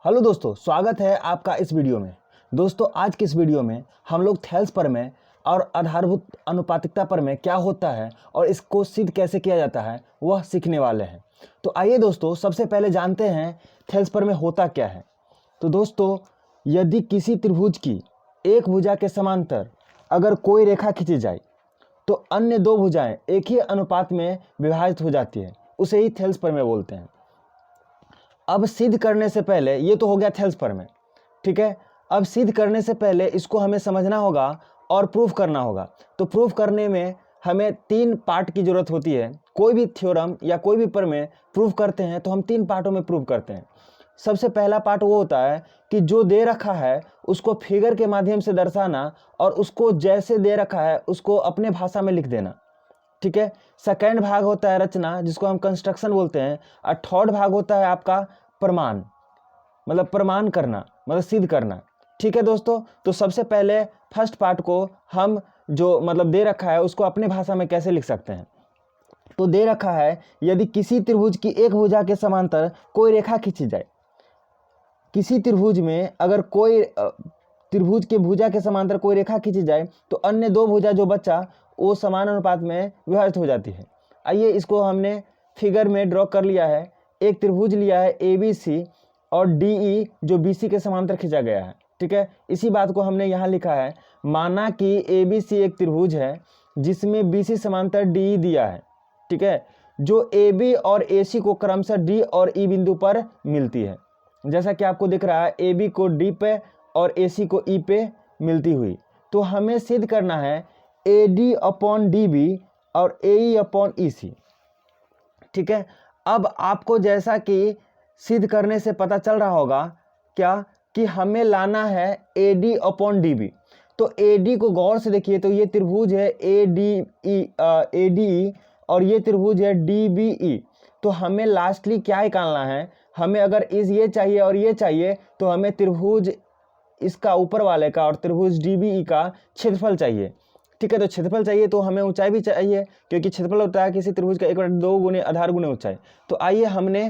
Hello दोस्तों, स्वागत है आपका इस वीडियो में। दोस्तों, आज की इस वीडियो में हम लोग थेल्स प्रमेय और आधारभूत अनुपातिकता प्रमेय क्या होता है और इसको सिद्ध कैसे किया जाता है वह सीखने वाले हैं। तो आइए दोस्तों, सबसे पहले जानते हैं थेल्स प्रमेय होता क्या है। तो दोस्तों, यदि किसी त्रिभुज की एक भुजा के समांतर अगर कोई रेखा खींची जाए तो अन्य दो भुजाएं एक ही अनुपात में विभाजित हो जाती है, उसे ही थेल्स प्रमेय बोलते हैं। अब सिद्ध करने से पहले, ये तो हो गया थेल्स प्रमेय, ठीक है। अब सिद्ध करने से पहले इसको हमें समझना होगा और प्रूफ करना होगा। तो प्रूफ करने में हमें 3 पार्ट की जरूरत होती है। कोई भी थ्योरम या कोई भी प्रमेय प्रूफ करते हैं तो हम 3 पार्टों में प्रूफ करते हैं। सबसे पहला पार्ट वो होता है कि जो दे रखा है उसको फिगर के माध्यम से दर्शाना और उसको जैसे दे रखा है उसको अपने भाषा में लिख देना, ठीक है। सेकेंड भाग होता है रचना, जिसको हम कंस्ट्रक्शन बोलते हैं। और थर्ड भाग होता है आपका प्रमाण, मतलब प्रमाण करना, मतलब सिद्ध करना, ठीक है दोस्तों। तो सबसे पहले फर्स्ट पार्ट को हम जो मतलब दे रखा है उसको अपने भाषा में कैसे लिख सकते हैं। तो दे रखा है, यदि किसी त्रिभुज की एक भुजा के समांतर कोई रेखा खींची जाए, किसी त्रिभुज में अगर कोई त्रिभुज के भुजा के समांतर कोई रेखा खींची जाए तो अन्य दो भुजा जो बचा वो समान अनुपात में विभाजित हो जाती है। आइए इसको हमने फिगर में ड्रॉ कर लिया है। एक त्रिभुज लिया है ABC और DE जो BC के समांतर खींचा गया है, ठीक है। इसी बात को हमने यहाँ लिखा है। माना कि ABC एक त्रिभुज है जिसमें BC समांतर DE दिया है, ठीक है, जो AB और AC को क्रमशः D और E बिंदु पर मिलती है। जैसा कि आपको दिख रहा है, AB को D पे और AC को E पे मिलती हुई। तो हमें सिद्ध करना है AD अपॉन DB और AE अपॉन EC, ठीक है। अब आपको जैसा कि सिद्ध करने से पता चल रहा होगा क्या कि हमें लाना है AD अपॉन DB। तो AD को गौर से देखिए, तो ये त्रिभुज है ADE और ये त्रिभुज है DBE। तो हमें लास्टली क्या निकालना है, हमें अगर ये चाहिए और ये चाहिए तो हमें त्रिभुज इसका ऊपर वाले का और त्रिभुज DBE का क्षेत्रफल चाहिए, ठीक है। तो क्षेत्रफल चाहिए तो हमें ऊंचाई भी चाहिए, क्योंकि क्षेत्रफल होता है किसी त्रिभुज का 1/2 गुने आधार गुने ऊंचाई। तो आइए हमने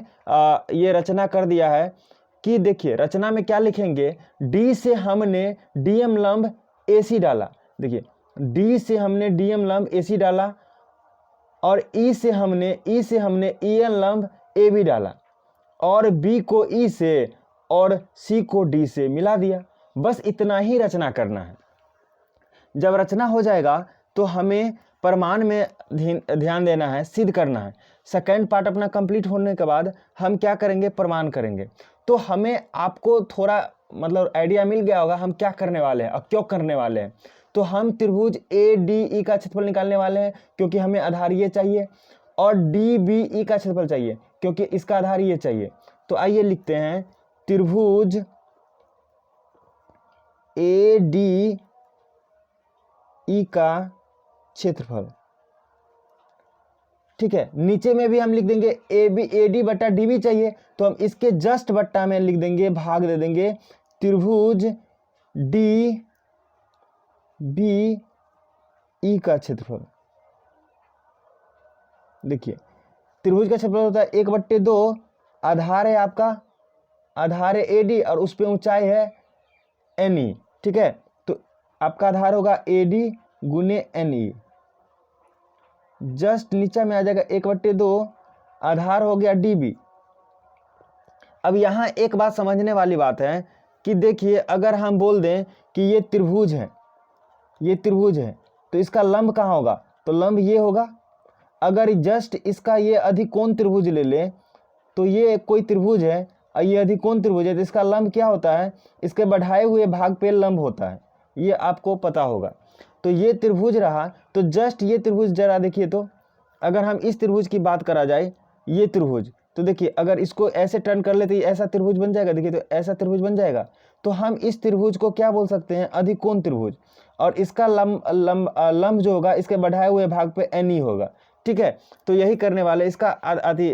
ये रचना कर दिया है कि देखिए रचना में क्या लिखेंगे। D से हमने DM लंब AC डाला, देखिए D से हमने DM लंब AC डाला और E से हमने EN लंब AB डाला और B को E से और C को D से मिला दिया। बस इतना ही रचना करना है। जब रचना हो जाएगा तो हमें प्रमाण में ध्यान देना है, सिद्ध करना है। सेकेंड पार्ट अपना कंप्लीट होने के बाद हम क्या करेंगे, प्रमाण करेंगे। तो हमें आपको थोड़ा मतलब आइडिया मिल गया होगा हम क्या करने वाले हैं और क्यों करने वाले हैं। तो हम त्रिभुज ADE का क्षेत्रफल निकालने वाले हैं क्योंकि हमें आधार ये चाहिए, और DBE का क्षेत्रफल चाहिए क्योंकि इसका आधार ये चाहिए। तो आइए लिखते हैं त्रिभुज ADE का क्षेत्रफल, ठीक है। नीचे में भी हम लिख देंगे AD बटा DB चाहिए, तो हम इसके जस्ट बट्टा में लिख देंगे, भाग दे देंगे त्रिभुज DBE का क्षेत्रफल। देखिए त्रिभुज का क्षेत्रफल होता है 1/2, आधार है आपका, आधार है AD और उस पर ऊंचाई है NE, ठीक है। तो आपका आधार होगा AD गुने NE, जस्ट नीचे में आ जाएगा 1/2, आधार हो गया DB। अब यहाँ एक बात समझने वाली बात है कि देखिए अगर हम बोल दें कि ये त्रिभुज है, ये त्रिभुज है, तो इसका लंब कहाँ होगा, तो लंब ये होगा। अगर जस्ट इसका ये अधिकोण त्रिभुज ले ले, तो ये कोई त्रिभुज है और ये अधिकोण त्रिभुज है, तो इसका लंब क्या होता है, इसके बढ़ाए हुए भाग पे लंब होता है, ये आपको पता होगा। तो ये त्रिभुज रहा, तो जस्ट ये त्रिभुज जरा देखिए, तो अगर हम इस त्रिभुज की बात करा जाए, ये त्रिभुज, तो देखिए अगर इसको ऐसे टर्न कर ले तो ये ऐसा त्रिभुज बन जाएगा, देखिए तो ऐसा त्रिभुज बन जाएगा। तो हम इस त्रिभुज को क्या बोल सकते हैं, अधिकोण त्रिभुज, और इसका लंब जो होगा इसके बढ़ाए हुए भाग पे NE होगा, ठीक है। तो यही करने वाले, इसका आदि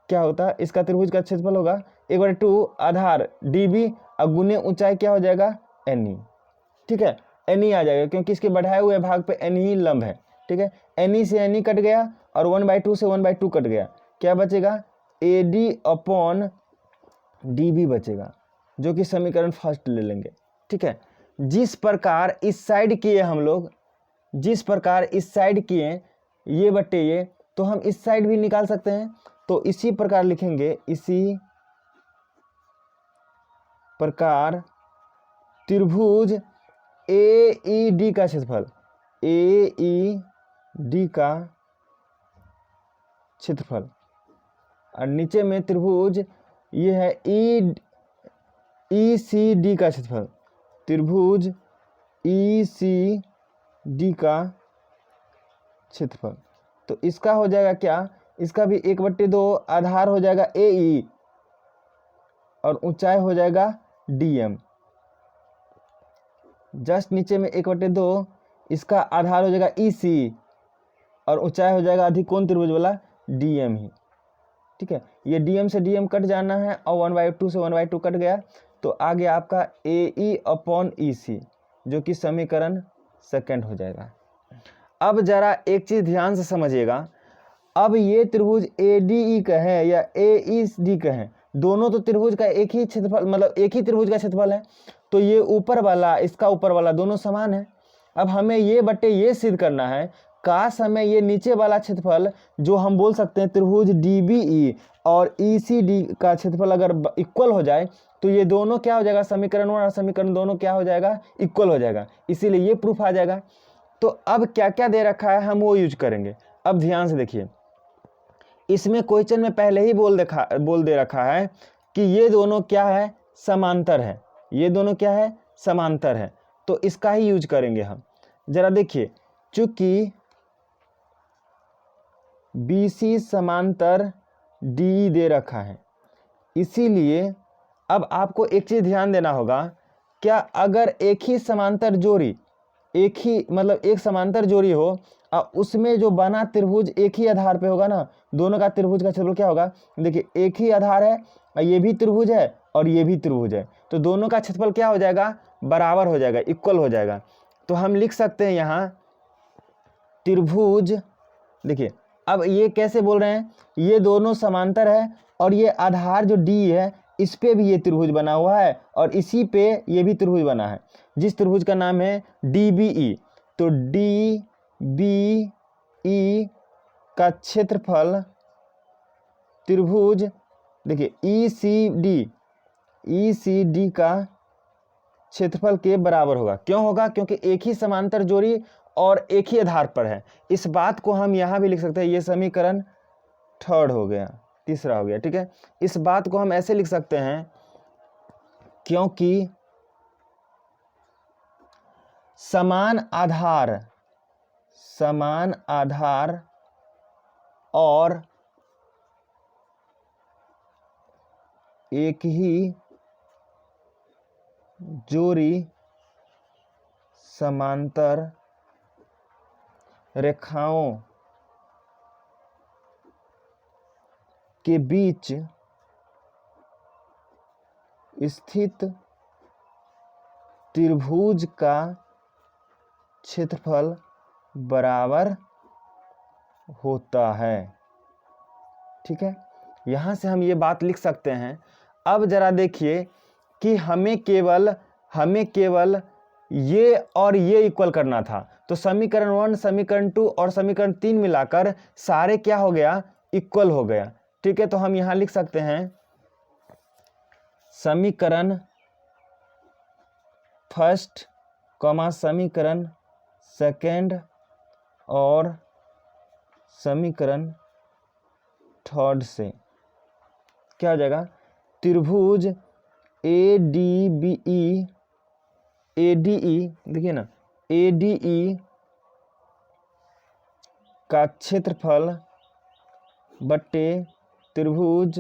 क्या होता है, इसका त्रिभुज का क्षेत्रफल होगा 1/2 आधार DB और गुने ऊंचाई क्या हो जाएगा NE, ठीक है। NE आ जाएगा क्योंकि इसके बढ़ाए हुए भाग पे NE ही लंब है, ठीक है। NE से NE कट गया और 1/2 से 1/2 कट गया, क्या बचेगा AD अपॉन DB बचेगा, जो कि समीकरण फर्स्ट ले लेंगे। ठीक है, जिस प्रकार इस साइड किए हम लोग, जिस प्रकार इस साइड किए ये बट्टे ये, तो हम इस साइड भी निकाल सकते हैं। तो इसी प्रकार लिखेंगे, इसी प्रकार त्रिभुज AED का क्षेत्रफल, AED का क्षेत्रफल, और नीचे में त्रिभुज ये है ECD का क्षेत्रफल, त्रिभुज ECD का क्षेत्रफल। तो इसका हो जाएगा क्या, इसका भी 1/2, आधार हो जाएगा AE और ऊंचाई हो जाएगा DM। जस्ट नीचे में 1/2, इसका आधार हो जाएगा EC और ऊंचाई हो जाएगा अधिकोण त्रिभुज वाला DM ही। ठीक है, ये DM से DM कट जाना है और 1/2 से 1/2 कट गया, तो आगे आपका AE/EC जो कि समीकरण सेकंड हो जाएगा। अब जरा एक चीज ध्यान से समझिएगा, अब ये त्रिभुज ADE का है या AED का है, दोनों तो त्रिभुज का एक ही क्षेत्रफल, मतलब एक ही त्रिभुज का क्षेत्रफल है, तो ये ऊपर वाला इसका ऊपर वाला दोनों समान है। अब हमें ये बट्टे ये सिद्ध करना है, काश हमें ये नीचे वाला क्षेत्रफल जो हम बोल सकते हैं त्रिभुज DBE और ECD का क्षेत्रफल अगर इक्वल हो जाए, तो ये दोनों क्या हो जाएगा, समीकरण 1 और समीकरण दोनों क्या हो जाएगा, इक्वल हो जाएगा, इसीलिए ये प्रूफ आ जाएगा। तो अब क्या क्या दे रखा है हम वो यूज करेंगे। अब ध्यान से देखिए, इसमें क्वेश्चन में पहले ही बोल दे रखा है कि ये दोनों क्या है, समांतर है, ये दोनों क्या है, समांतर है, तो इसका ही यूज करेंगे हम। जरा देखिए, चूंकि BC समांतर DE दे रखा है, इसीलिए अब आपको एक चीज ध्यान देना होगा, क्या अगर एक ही समांतर जोड़ी, एक ही मतलब एक समांतर जोड़ी हो और उसमें जो बना त्रिभुज एक ही आधार पे होगा ना, दोनों का त्रिभुज का क्षेत्रफल क्या होगा, देखिए एक ही आधार है और ये भी त्रिभुज है और ये भी त्रिभुज है, तो दोनों का क्षेत्रफल क्या हो जाएगा, बराबर हो जाएगा, इक्वल हो जाएगा। तो हम लिख सकते हैं यहाँ त्रिभुज, देखिए अब ये कैसे बोल रहे हैं, ये दोनों समांतर है और ये आधार जो D है इस पे भी ये त्रिभुज बना हुआ है और इसी पे ये भी त्रिभुज बना है, जिस त्रिभुज का नाम है DBE। तो DBE का क्षेत्रफल त्रिभुज देखिए ECD का क्षेत्रफल के बराबर होगा। क्यों होगा, क्योंकि एक ही समांतर जोड़ी और एक ही आधार पर है। इस बात को हम यहाँ भी लिख सकते हैं, ये समीकरण थर्ड हो गया, तीसरा हो गया। ठीक है, इस बात को हम ऐसे लिख सकते हैं, क्योंकि समान आधार और एक ही जोड़ी समांतर रेखाओं के बीच स्थित त्रिभुज का क्षेत्रफल बराबर होता है। ठीक है, यहां से हम ये बात लिख सकते हैं। अब जरा देखिए कि हमें केवल ये और ये इक्वल करना था, तो समीकरण 1, समीकरण 2 और समीकरण 3 मिलाकर सारे क्या हो गया, इक्वल हो गया। ठीक है, तो हम यहां लिख सकते हैं समीकरण फर्स्ट कॉमा समीकरण सेकंड और समीकरण थर्ड से क्या हो जाएगा, त्रिभुज ADE देखिए ना, ADE का क्षेत्रफल बट्टे त्रिभुज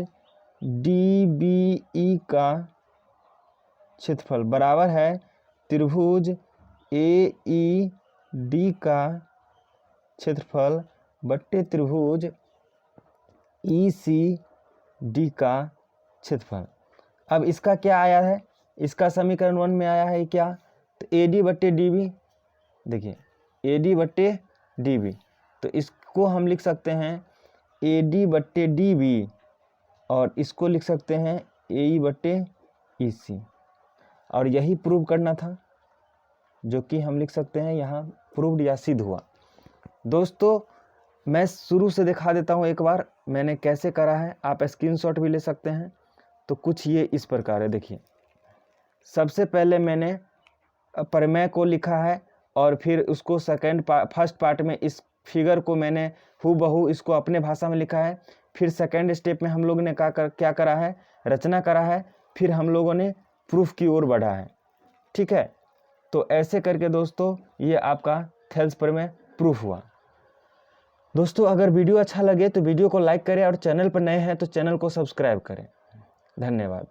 DBE का क्षेत्रफल बराबर है त्रिभुज AED का क्षेत्रफल बट्टे त्रिभुज ECD का क्षेत्रफल। अब इसका क्या आया है, इसका समीकरण 1 में आया है क्या, तो AD/DB, देखिए AD/DB, तो इसको हम लिख सकते हैं AD/DB और इसको लिख सकते हैं AE/DB। EC, और यही प्रूव करना था, जो कि हम लिख सकते हैं यहाँ प्रूव्ड या सिद्ध हुआ। दोस्तों मैं शुरू से दिखा देता हूँ एक बार मैंने कैसे करा है, आप स्क्रीनशॉट भी ले सकते हैं। तो कुछ ये इस प्रकार है, देखिए सबसे पहले मैंने प्रमेय को लिखा है और फिर उसको फर्स्ट पार्ट में इस फिगर को मैंने हूबहू इसको अपने भाषा में लिखा है। फिर सेकंड स्टेप में हम लोग ने क्या करा है, रचना करा है, फिर हम लोगों ने प्रूफ की ओर बढ़ा है। ठीक है, तो ऐसे करके दोस्तों ये आपका थेल्स प्रमेय प्रूफ हुआ। दोस्तों अगर वीडियो अच्छा लगे तो वीडियो को लाइक करें और चैनल पर नए हैं तो चैनल को सब्सक्राइब करें। धन्यवाद।